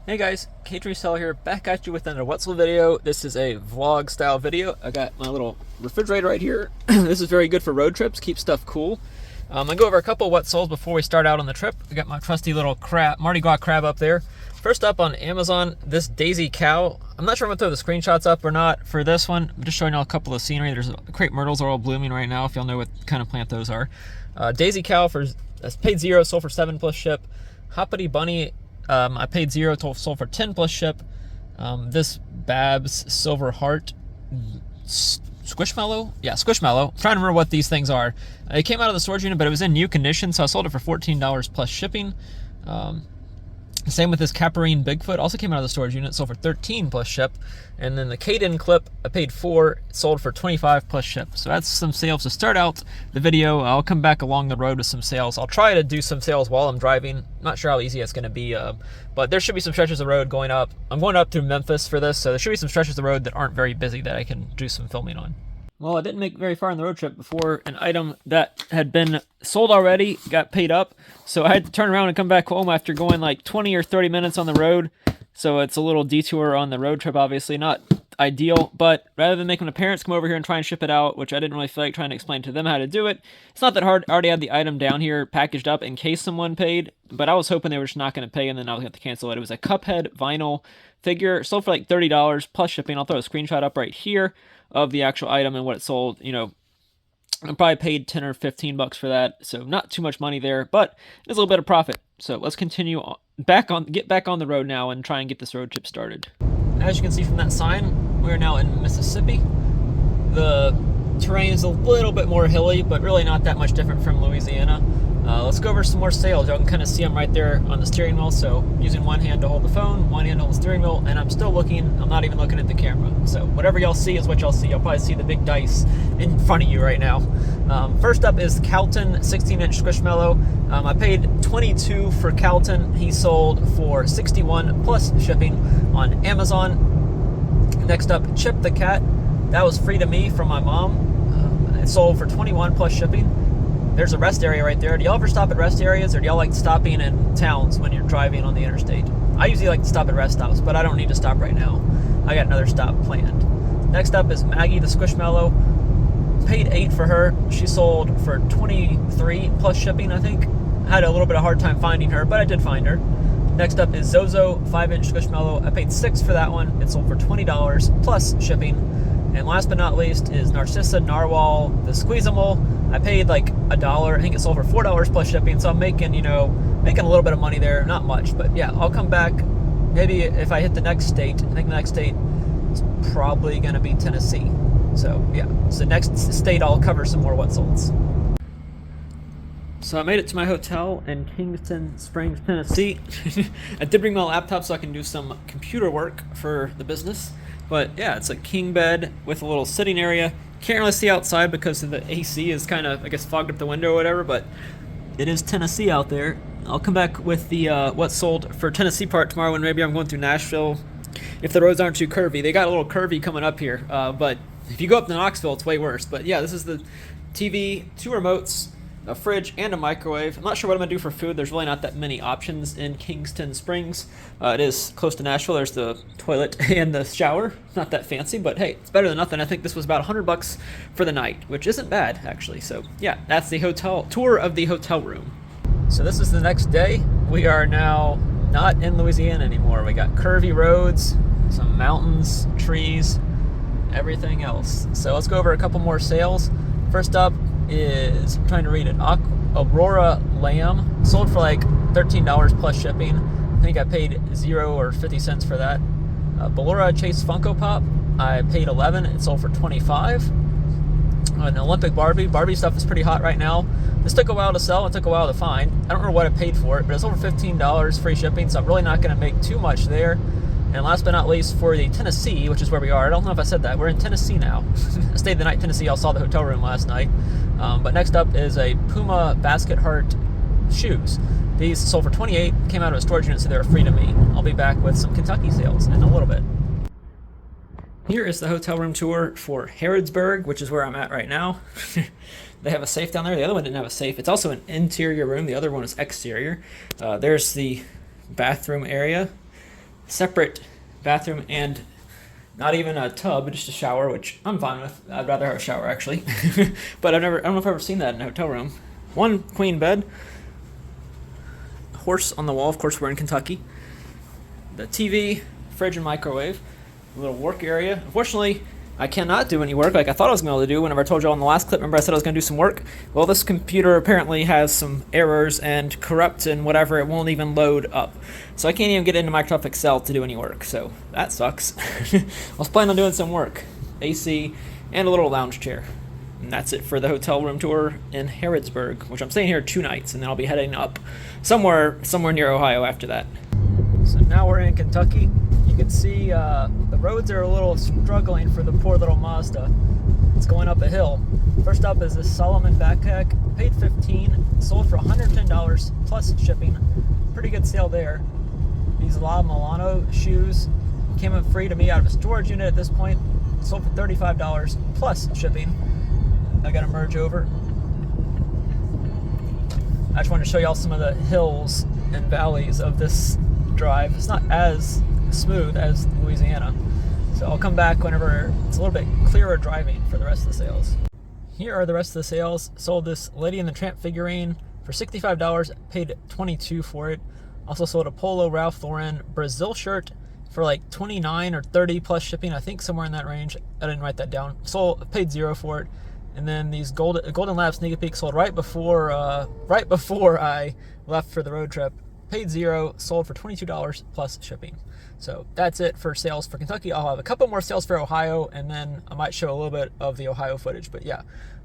Hey guys, Reseller here, back at you with another Wetzel video. This is a vlog style video. I got my little refrigerator right here. This is very good for road trips, keep stuff cool. I'm gonna go over a couple of Wetzels before we start out on the trip. I got my trusty little crab, Mardi Gras crab up there. First up on Amazon, this Daisy cow. I'm not sure if I'm gonna throw the screenshots up or not for this one. I'm just showing you a couple of scenery. There's crepe myrtles are all blooming right now, if y'all know what kind of plant those are. Daisy cow that's paid 0, sold for 7 plus ship. Hoppity bunny, I paid 0, sold for 10 plus ship. This Babs Silver Heart Squishmallow? Yeah, Squishmallow. I'm trying to remember what these things are. It came out of the storage unit, but it was in new condition, so I sold it for $14 plus shipping. Same with this Caparine Bigfoot. Also came out of the storage unit, sold for 13 plus ship. And then the Caden clip, I paid 4, sold for 25 plus ship. So that's some sales to start out the video. I'll come back along the road with some sales. I'll try to do some sales while I'm driving. Not sure how easy it's going to be, but there should be some stretches of road going up. I'm going up through Memphis for this, so there should be some stretches of road that aren't very busy that I can do some filming on. Well, I didn't make very far on the road trip before an item that had been sold already got paid up. So I had to turn around and come back home after going like 20 or 30 minutes on the road. So it's a little detour on the road trip, obviously not ideal. But rather than making the parents come over here and try and ship it out, which I didn't really feel like trying to explain to them how to do it, it's not that hard. I already had the item down here packaged up in case someone paid. But I was hoping they were just not going to pay and then I was going to have to cancel it. It was a Cuphead vinyl figure, sold for like $30 plus shipping. I'll throw a screenshot up right here of the actual item and what it sold. You know, I probably paid 10 or 15 bucks for that, so not too much money there, but there's a little bit of profit. So let's continue get back on the road now and try and get this road trip started. As you can see from that sign, we're now in Mississippi. The terrain is a little bit more hilly, but really not that much different from Louisiana. Let's go over some more sales. Y'all can kind of see them right there on the steering wheel. So using one hand to hold the phone, one hand to hold the steering wheel, and I'm still looking. I'm not even looking at the camera. So whatever y'all see is what y'all see. You'll probably see the big dice in front of you right now. First up is Calton 16-inch Squishmallow. I paid 22 for Calton. He sold for 61 plus shipping on Amazon. Next up, Chip the cat. That was free to me from my mom. It sold for 21 plus shipping. There's a rest area right there. Do y'all ever stop at rest areas, or do y'all like stopping in towns when you're driving on the interstate? I usually like to stop at rest stops, but I don't need to stop right now. I got another stop planned. Next up is Maggie the Squishmallow. Paid 8 for her. She sold for 23 plus shipping, I think. I had a little bit of hard time finding her, but I did find her. Next up is Zozo 5-inch Squishmallow. I paid 6 for that one. It sold for $20 plus shipping. And last but not least is Narcissa Narwhal the Squeezable. I paid like $1. I think it sold for $4 plus shipping, so I'm making, making a little bit of money there. Not much, but yeah, I'll come back. Maybe if I hit the next state. I think the next state is probably going to be Tennessee. So yeah, so next state I'll cover some more Wetzels. So I made it to my hotel in Kingston Springs, Tennessee. I did bring my laptop so I can do some computer work for the business. But yeah, it's a king bed with a little sitting area. Can't really see outside because of the AC is kind of, I guess, fogged up the window or whatever, but it is Tennessee out there. I'll come back with the what's sold for Tennessee part tomorrow when maybe I'm going through Nashville. If the roads aren't too curvy. They got a little curvy coming up here, but if you go up to Knoxville, it's way worse. But yeah, this is the TV, 2 remotes, a fridge, and a microwave. I'm not sure what I'm going to do for food. There's really not that many options in Kingston Springs. It is close to Nashville. There's the toilet and the shower. Not that fancy, but hey, it's better than nothing. I think this was about $100 for the night, which isn't bad, actually. So yeah, that's the hotel tour of the hotel room. So this is the next day. We are now not in Louisiana anymore. We got curvy roads, some mountains, trees, everything else. So let's go over a couple more sales. First up is, I'm trying to read it, Aurora Lamb. Sold for like $13 plus shipping. I think I paid 0 or 50 cents for that. Ballora Chase Funko Pop, I paid 11. It sold for 25. An Olympic Barbie stuff is pretty hot right now. This took a while to sell and took a while to find. I don't remember what I paid for it, but it's over $15 free shipping, so I'm really not going to make too much there. And last but not least, for the Tennessee, which is where we are, I don't know if I said that, we're in Tennessee now. I stayed the night in Tennessee. I saw the hotel room last night. But next up is a Puma Basket Heart shoes. These sold for 28, came out of a storage unit, so they were free to me. I'll be back with some Kentucky sales in a little bit. Here is the hotel room tour for Harrodsburg, which is where I'm at right now. They have a safe down there. The other one didn't have a safe. It's also an interior room. The other one is exterior. There's the bathroom area. separate bathroom and not even a tub, just a shower, which I'm fine with. I'd rather have a shower actually. But I don't know if I've ever seen that in a hotel room. One queen bed, horse on the wall, of course we're in Kentucky. The TV, fridge and microwave, a little work area. Unfortunately, I cannot do any work like I thought I was going to be able to do whenever I told you all in the last clip. Remember I said I was going to do some work? Well, this computer apparently has some errors and corrupt and whatever. It won't even load up. So I can't even get into Microsoft Excel to do any work. So that sucks. I was planning on doing some work. AC and a little lounge chair. And that's it for the hotel room tour in Harrodsburg, which I'm staying here 2 nights, and then I'll be heading up somewhere near Ohio after that. So now we're in Kentucky. You can see the roads are a little struggling for the poor little Mazda. It's going up a hill. First up is this Solomon backpack. Paid $15, sold for $110 plus shipping. Pretty good sale there. These La Milano shoes came in free to me out of a storage unit at this point. Sold for $35 plus shipping. I gotta merge over. I just wanted to show y'all some of the hills and valleys of this drive. It's not as smooth as Louisiana, so I'll come back whenever it's a little bit clearer driving for the rest of the sales. Here are the rest of the sales. Sold this Lady and the Tramp figurine for $65, paid $22 for it. Also sold a Polo Ralph Lauren Brazil shirt for like $29 or $30 plus shipping, I think somewhere in that range. I didn't write that down. Sold, paid $0 for it. And then these Golden Lab sneak peek sold right before I left for the road trip. Paid $0, sold for $22 plus shipping. So that's it for sales for Kentucky. I'll have a couple more sales for Ohio, and then I might show a little bit of the Ohio footage. But yeah,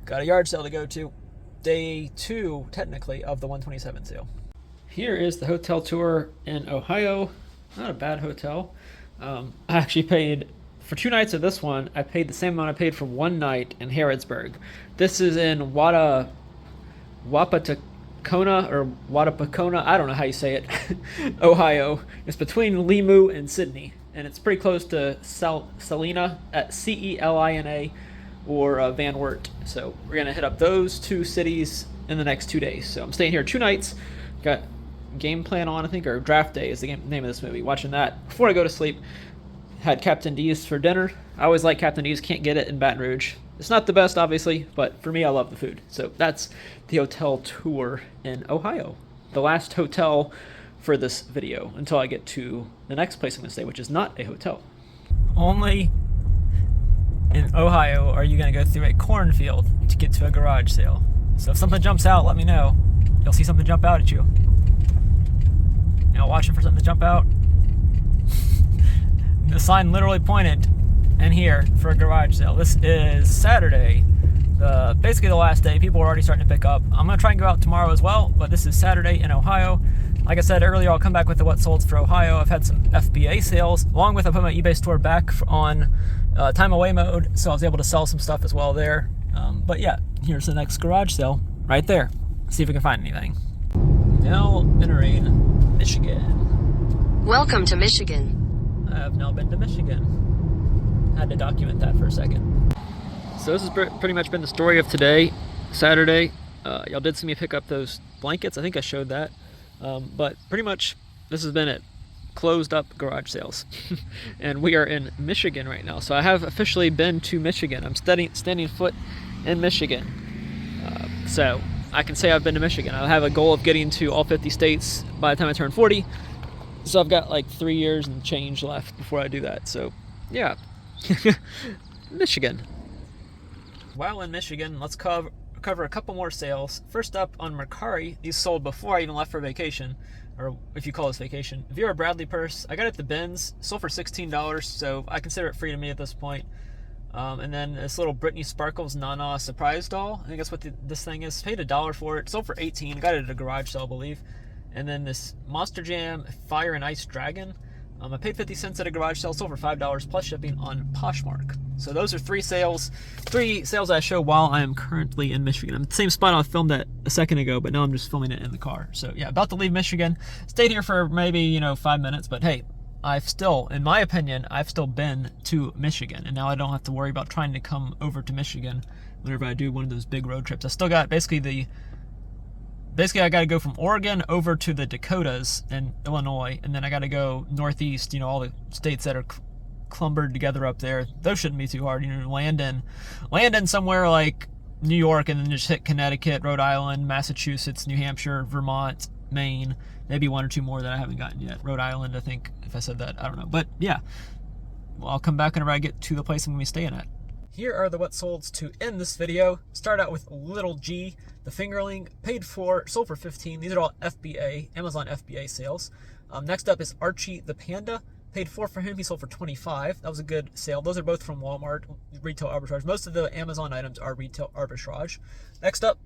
got a yard sale to go to. Day 2, technically, of the 127 sale. Here is the hotel tour in Ohio. Not a bad hotel. I actually paid, for 2 nights of this one, I paid the same amount I paid for 1 night in Harrodsburg. This is in Wattapakona, I don't know how you say it, Ohio. It's between Limu and Sydney, and it's pretty close to Celina, at Celina, or Van Wert. So we're going to hit up those 2 cities in the next 2 days. So I'm staying here 2 nights. Got Game Plan on, I think, or Draft Day is the name of this movie. Watching that before I go to sleep. Had Captain D's for dinner. I always like Captain D's, can't get it in Baton Rouge. It's not the best, obviously, but for me, I love the food. So that's the hotel tour in Ohio. The last hotel for this video until I get to the next place I'm going to stay, which is not a hotel. Only in Ohio are you going to go through a cornfield to get to a garage sale. So if something jumps out, let me know. You'll see something jump out at you. Watching for something to jump out. The sign literally pointed in here for a garage sale. This is Saturday, basically the last day. People are already starting to pick up. I'm going to try and go out tomorrow as well, but this is Saturday in Ohio. Like I said earlier, I'll come back with the what solds for Ohio. I've had some FBA sales, along with I put my eBay store back on time away mode, so I was able to sell some stuff as well there. But yeah, here's the next garage sale right there. See if we can find anything. Now entering Michigan. Welcome to Michigan. I have now been to Michigan. Had to document that for a second. So this has pretty much been the story of today, Saturday. Y'all did see me pick up those blankets. I think I showed that. But pretty much this has been it. Closed up garage sales. And we are in Michigan right now. So I have officially been to Michigan. I'm standing foot in Michigan. So I can say I've been to Michigan. I have a goal of getting to all 50 states by the time I turn 40. So I've got like 3 years and change left before I do that. So yeah, Michigan. While in Michigan, let's cover a couple more sales. First up on Mercari, these sold before I even left for vacation, or if you call this vacation. Vera Bradley purse, I got it at the bins, sold for $16, so I consider it free to me at this point. And then this little Britney Sparkles Nana surprise doll, I think that's what this thing is. Paid $1 for it, sold for $18, got it at a garage sale, I believe. And then this Monster Jam Fire and Ice Dragon, I paid 50 cents at a garage sale, sold for $5 plus shipping on Poshmark. So those are 3 sales I show while I am currently in Michigan. I'm at the same spot I filmed at a second ago, but now I'm just filming it in the car. So yeah, about to leave Michigan. Stayed here for maybe 5 minutes, but hey, I've still, in my opinion, I've still been to Michigan, and now I don't have to worry about trying to come over to Michigan whenever I do one of those big road trips. I still got basically the basically I got to go from Oregon over to the Dakotas and Illinois, and then I got to go northeast, you know, all the states that are clumbered together up there. Those shouldn't be too hard. You know, land in somewhere like New York, and then just hit Connecticut, Rhode Island, Massachusetts, New Hampshire, Vermont, Maine, maybe one or two more that I haven't gotten yet. Rhode Island, I think, if I said that, I don't know. But yeah, well, I'll come back whenever I get to the place I'm going to be staying at. Here are the what solds to end this video. Start out with Little G, the fingerling, paid for, sold for 15. These are all FBA, Amazon FBA sales. Next up is Archie the Panda, paid for him. He sold for 25. That was a good sale. Those are both from Walmart, retail arbitrage. Most of the Amazon items are retail arbitrage. Next up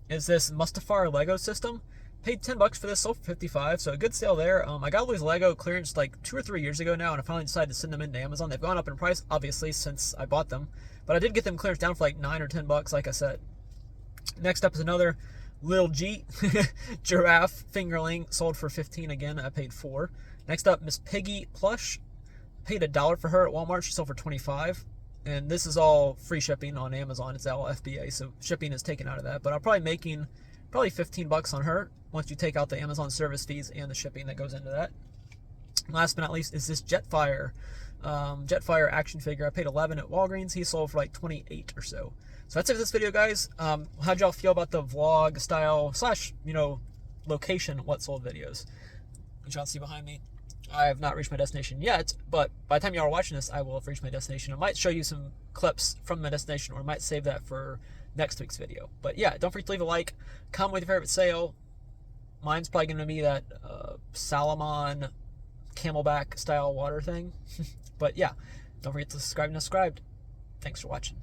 is this Mustafar Lego system. Paid $10 for this, sold for 55, so a good sale there. I got all these Lego clearance like 2 or 3 years ago now, and I finally decided to send them into Amazon. They've gone up in price, obviously, since I bought them, but I did get them clearance down for like 9 or 10 bucks, like I said. Next up is another Lil G giraffe fingerling, sold for 15 again. I paid 4. Next up, Miss Piggy plush, paid $1 for her at Walmart. She sold for 25. And this is all free shipping on Amazon. It's all FBA, so shipping is taken out of that. But I'm probably making 15 bucks on her once you take out the Amazon service fees and the shipping that goes into that. Last but not least is this Jetfire action figure. I paid 11 at Walgreens. He sold for like 28 or so. So that's it for this video, guys. How'd y'all feel about the vlog style / you know, location what sold videos? You y'all see behind me, I have not reached my destination yet, but by the time y'all are watching this, I will have reached my destination. I might show you some clips from my destination, or I might save that for next week's video. But yeah, don't forget to leave a like, comment with your favorite sale. Mine's probably going to be that Salomon Camelback style water thing. But yeah, don't forget to subscribe and subscribe. Thanks for watching.